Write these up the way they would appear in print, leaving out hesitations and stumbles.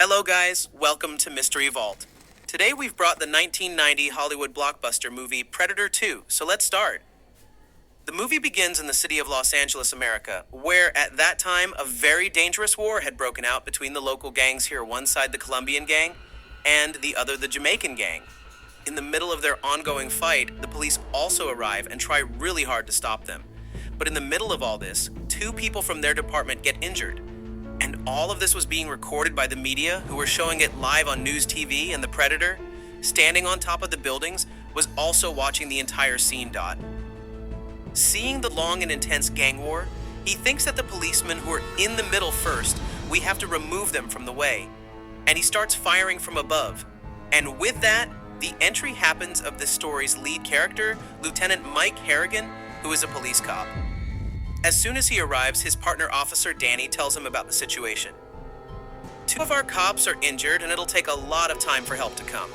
Hello guys, welcome to Mystery Vault. Today we've brought the 1990 Hollywood blockbuster movie Predator 2, so let's start. The movie begins in the city of Los Angeles, America, where at that time a very dangerous war had broken out between the local gangs here, one side the Colombian gang and the other the Jamaican gang. In the middle of their ongoing fight, the police also arrive and try really hard to stop them. But in the middle of all this, two people from their department get injured. And all of this was being recorded by the media, who were showing it live on news TV, and the Predator, standing on top of the buildings, was also watching the entire scene. Seeing the long and intense gang war, he thinks that the policemen who are in the middle first, we have to remove them from the way. And he starts firing from above. And with that, the entry happens of this story's lead character, Lieutenant Mike Harrigan, who is a police cop. As soon as he arrives, his partner officer Danny tells him about the situation. Two of our cops are injured and it'll take a lot of time for help to come.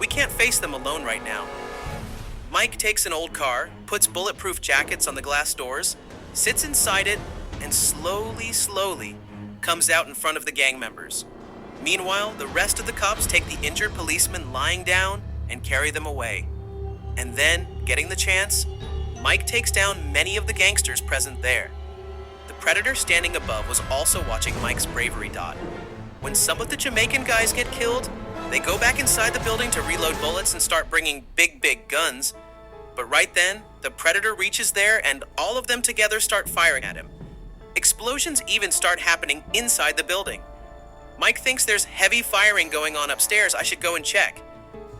We can't face them alone right now. Mike takes an old car, puts bulletproof jackets on the glass doors, sits inside it, and slowly comes out in front of the gang members. Meanwhile, the rest of the cops take the injured policemen lying down and carry them away. And then, getting the chance, Mike takes down many of the gangsters present there. The Predator standing above was also watching Mike's bravery. When some of the Jamaican guys get killed, they go back inside the building to reload bullets and start bringing big guns. But right then, the Predator reaches there and all of them together start firing at him. Explosions even start happening inside the building. Mike thinks there's heavy firing going on upstairs. I should go and check.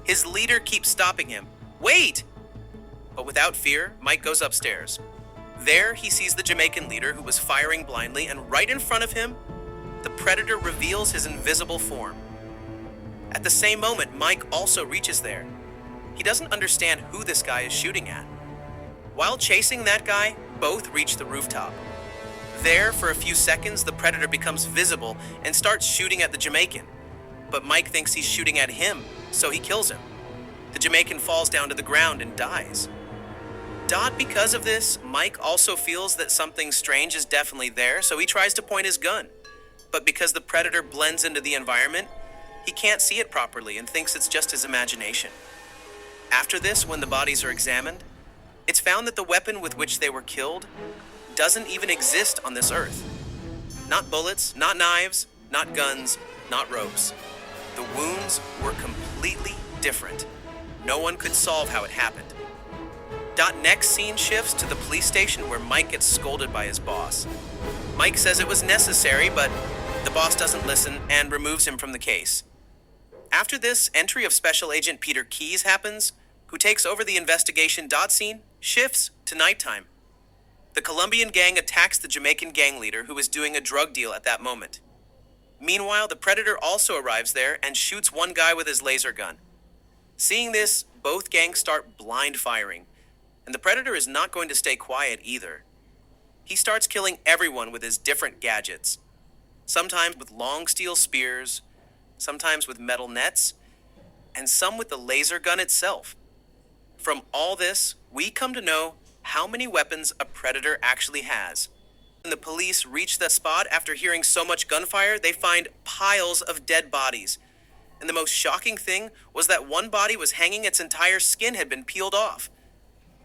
His leader keeps stopping him. Wait! But without fear, Mike goes upstairs. There, he sees the Jamaican leader who was firing blindly, and right in front of him, the Predator reveals his invisible form. At the same moment, Mike also reaches there. He doesn't understand who this guy is shooting at. While chasing that guy, both reach the rooftop. There, for a few seconds, the Predator becomes visible and starts shooting at the Jamaican. But Mike thinks he's shooting at him, so he kills him. The Jamaican falls down to the ground and dies. Because of this, Mike also feels that something strange is definitely there, so he tries to point his gun. But because the Predator blends into the environment, he can't see it properly and thinks it's just his imagination. After this, when the bodies are examined, it's found that the weapon with which they were killed doesn't even exist on this earth. Not bullets, not knives, not guns, not ropes. The wounds were completely different. No one could solve how it happened. Next scene shifts to the police station where Mike gets scolded by his boss. Mike says it was necessary, but the boss doesn't listen and removes him from the case. After this, entry of Special Agent Peter Keyes happens, who takes over the investigation. Scene shifts to nighttime. The Colombian gang attacks the Jamaican gang leader who is doing a drug deal at that moment. Meanwhile, the Predator also arrives there and shoots one guy with his laser gun. Seeing this, both gangs start blind firing, and the Predator is not going to stay quiet either. He starts killing everyone with his different gadgets, sometimes with long steel spears, sometimes with metal nets, and some with the laser gun itself. From all this, we come to know how many weapons a Predator actually has. When the police reach the spot after hearing so much gunfire, they find piles of dead bodies. And the most shocking thing was that one body was hanging, its entire skin had been peeled off.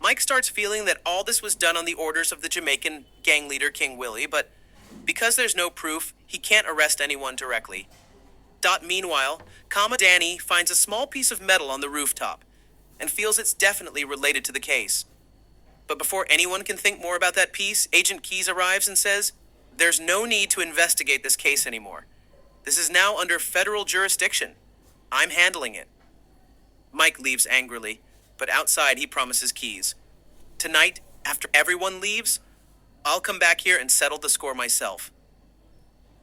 Mike starts feeling that all this was done on the orders of the Jamaican gang leader King Willie, but because there's no proof, he can't arrest anyone directly. Meanwhile, Danny finds a small piece of metal on the rooftop and feels it's definitely related to the case. But before anyone can think more about that piece, Agent Keyes arrives and says, "There's no need to investigate this case anymore. This is now under federal jurisdiction. I'm handling it." Mike leaves angrily, but outside he promises Keyes, "Tonight, after everyone leaves, I'll come back here and settle the score myself."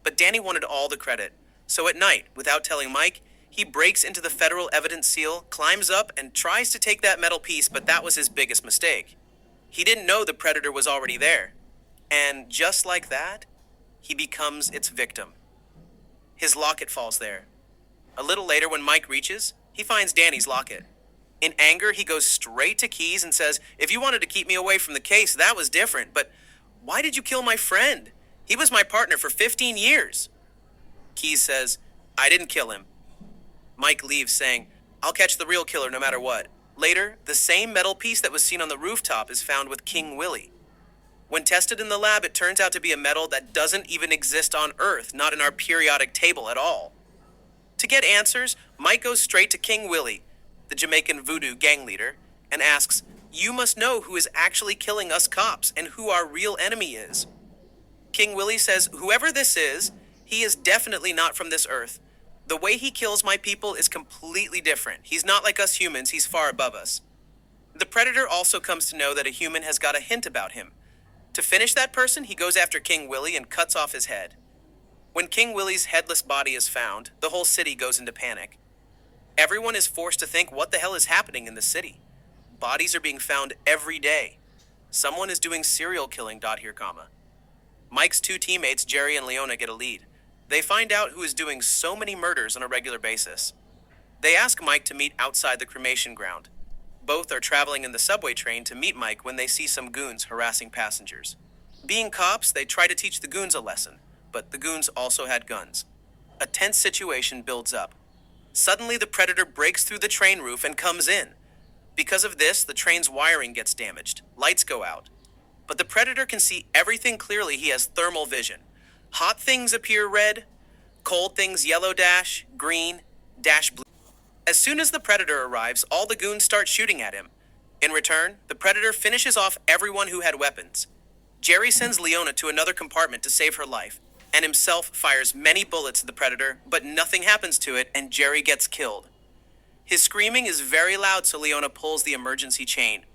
But Danny wanted all the credit, so at night, without telling Mike, he breaks into the federal evidence seal, climbs up, and tries to take that metal piece, but that was his biggest mistake. He didn't know the Predator was already there. And just like that, he becomes its victim. His locket falls there. A little later, when Mike reaches, he finds Danny's locket. In anger, he goes straight to Keyes and says, "If you wanted to keep me away from the case, that was different, but why did you kill my friend? He was my partner for 15 years. Keyes says, I didn't kill him. Mike leaves saying, I'll catch the real killer no matter what. Later, the same metal piece that was seen on the rooftop is found with King Willie. When tested in the lab, it turns out to be a metal that doesn't even exist on Earth, not in our periodic table at all. To get answers, Mike goes straight to King Willie, the Jamaican voodoo gang leader, and asks, You must know who is actually killing us cops and who our real enemy is. King Willie says, Whoever this is, he is definitely not from this Earth. The way he kills my people is completely different. He's not like us humans, he's far above us. The Predator also comes to know that a human has got a hint about him. To finish that person, he goes after King Willie and cuts off his head. When King Willie's headless body is found, the whole city goes into panic. Everyone is forced to think, what the hell is happening in the city? Bodies are being found every day. Someone is doing serial killing, here, comma. Mike's two teammates, Jerry and Leona, get a lead. They find out who is doing so many murders on a regular basis. They ask Mike to meet outside the cremation ground. Both are traveling in the subway train to meet Mike when they see some goons harassing passengers. Being cops, they try to teach the goons a lesson, but the goons also had guns. A tense situation builds up. Suddenly, the Predator breaks through the train roof and comes in. Because of this, the train's wiring gets damaged. Lights go out. But the Predator can see everything clearly. He has thermal vision. Hot things appear red, cold things yellow dash, green, dash blue. As soon as the Predator arrives, all the goons start shooting at him. In return, the Predator finishes off everyone who had weapons. Jerry sends Leona to another compartment to save her life, and himself fires many bullets at the Predator, but nothing happens to it, and Jerry gets killed. His screaming is very loud, so Leona pulls the emergency chain.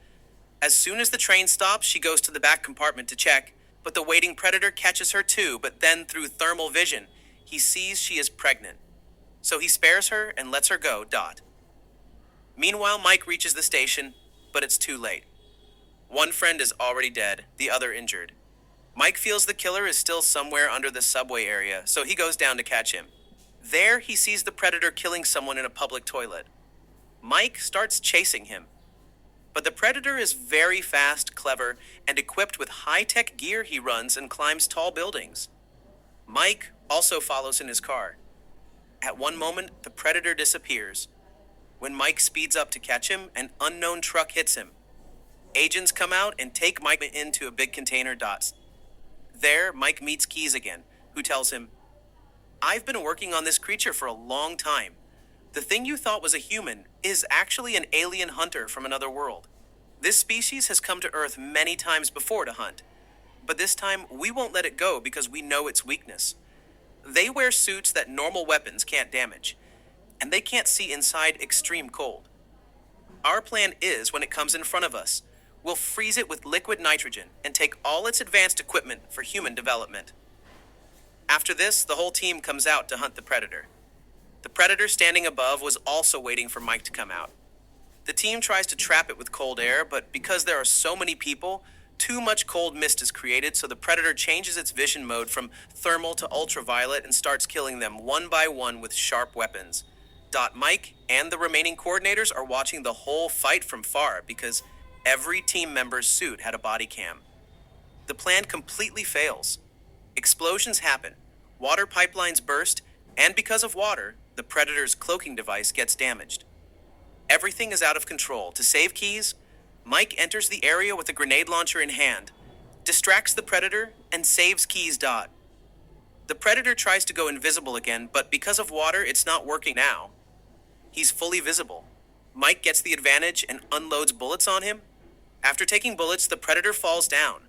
As soon as the train stops, she goes to the back compartment to check, but the waiting Predator catches her too, but then through thermal vision, he sees she is pregnant. So he spares her and lets her go, Meanwhile, Mike reaches the station, but it's too late. One friend is already dead, the other injured. Mike feels the killer is still somewhere under the subway area, so he goes down to catch him. There, he sees the Predator killing someone in a public toilet. Mike starts chasing him. But the Predator is very fast, clever, and equipped with high-tech gear. He runs and climbs tall buildings. Mike also follows in his car. At one moment, the Predator disappears. When Mike speeds up to catch him, an unknown truck hits him. Agents come out and take Mike into a big container. There, Mike meets Keys again, who tells him, I've been working on this creature for a long time. The thing you thought was a human is actually an alien hunter from another world. This species has come to Earth many times before to hunt, but this time we won't let it go because we know its weakness. They wear suits that normal weapons can't damage, and they can't see inside extreme cold. Our plan is, when it comes in front of us, we'll freeze it with liquid nitrogen and take all its advanced equipment for human development. After this, the whole team comes out to hunt the Predator. The Predator standing above was also waiting for Mike to come out. The team tries to trap it with cold air, but because there are so many people, too much cold mist is created, so the Predator changes its vision mode from thermal to ultraviolet and starts killing them one by one with sharp weapons. Mike and the remaining coordinators are watching the whole fight from far because every team member's suit had a body cam. The plan completely fails. Explosions happen, water pipelines burst, and because of water, the Predator's cloaking device gets damaged. Everything is out of control. To save Keys, Mike enters the area with a grenade launcher in hand, distracts the Predator, and saves Keys. The Predator tries to go invisible again, but because of water, it's not working now. He's fully visible. Mike gets the advantage and unloads bullets on him. After taking bullets, the Predator falls down.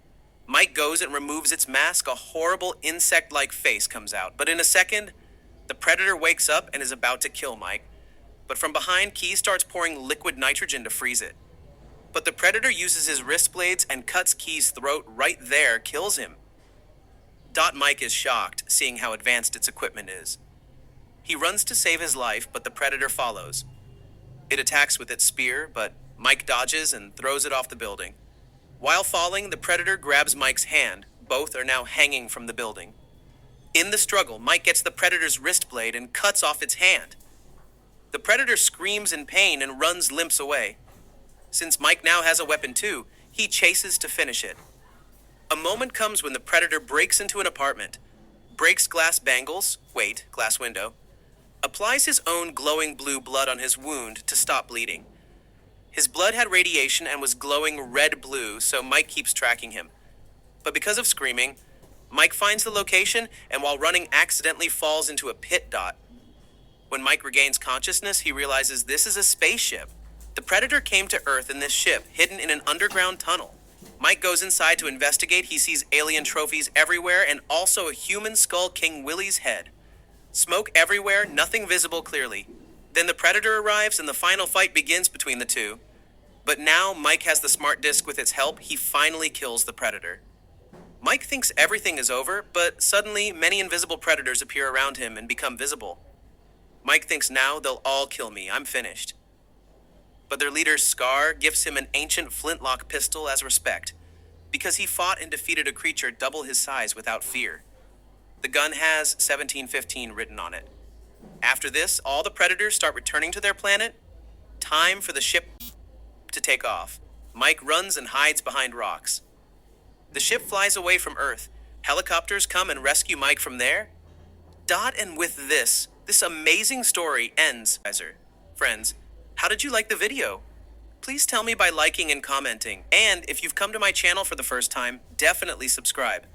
Mike goes and removes its mask. A horrible insect-like face comes out, but in a second, the Predator wakes up and is about to kill Mike. But from behind, Keys starts pouring liquid nitrogen to freeze it. But the Predator uses his wrist blades and cuts Keys' throat right there, kills him. Mike is shocked, seeing how advanced its equipment is. He runs to save his life, but the Predator follows. It attacks with its spear, but Mike dodges and throws it off the building. While falling, the Predator grabs Mike's hand. Both are now hanging from the building. In the struggle, Mike gets the Predator's wrist blade and cuts off its hand. The Predator screams in pain and limps away. Since Mike now has a weapon too, he chases to finish it. A moment comes when the Predator breaks into an apartment, breaks glass window, applies his own glowing blue blood on his wound to stop bleeding. His blood had radiation and was glowing red-blue, so Mike keeps tracking him. But because of screaming, Mike finds the location and while running accidentally falls into a pit dot. When Mike regains consciousness, he realizes this is a spaceship. The Predator came to Earth in this ship, hidden in an underground tunnel. Mike goes inside to investigate. He sees alien trophies everywhere and also a human skull King Willie's head. Smoke everywhere, nothing visible clearly. Then the Predator arrives and the final fight begins between the two. But now Mike has the smart disc with its help. He finally kills the Predator. Mike thinks everything is over, but suddenly many invisible predators appear around him and become visible. Mike thinks now they'll all kill me, I'm finished. But their leader Scar gives him an ancient flintlock pistol as respect, because he fought and defeated a creature double his size without fear. The gun has 1715 written on it. After this, all the predators start returning to their planet. Time for the ship to take off. Mike runs and hides behind rocks. The ship flies away from Earth. Helicopters come and rescue Mike from there. And with this amazing story ends. Friends, how did you like the video? Please tell me by liking and commenting. And if you've come to my channel for the first time, definitely subscribe.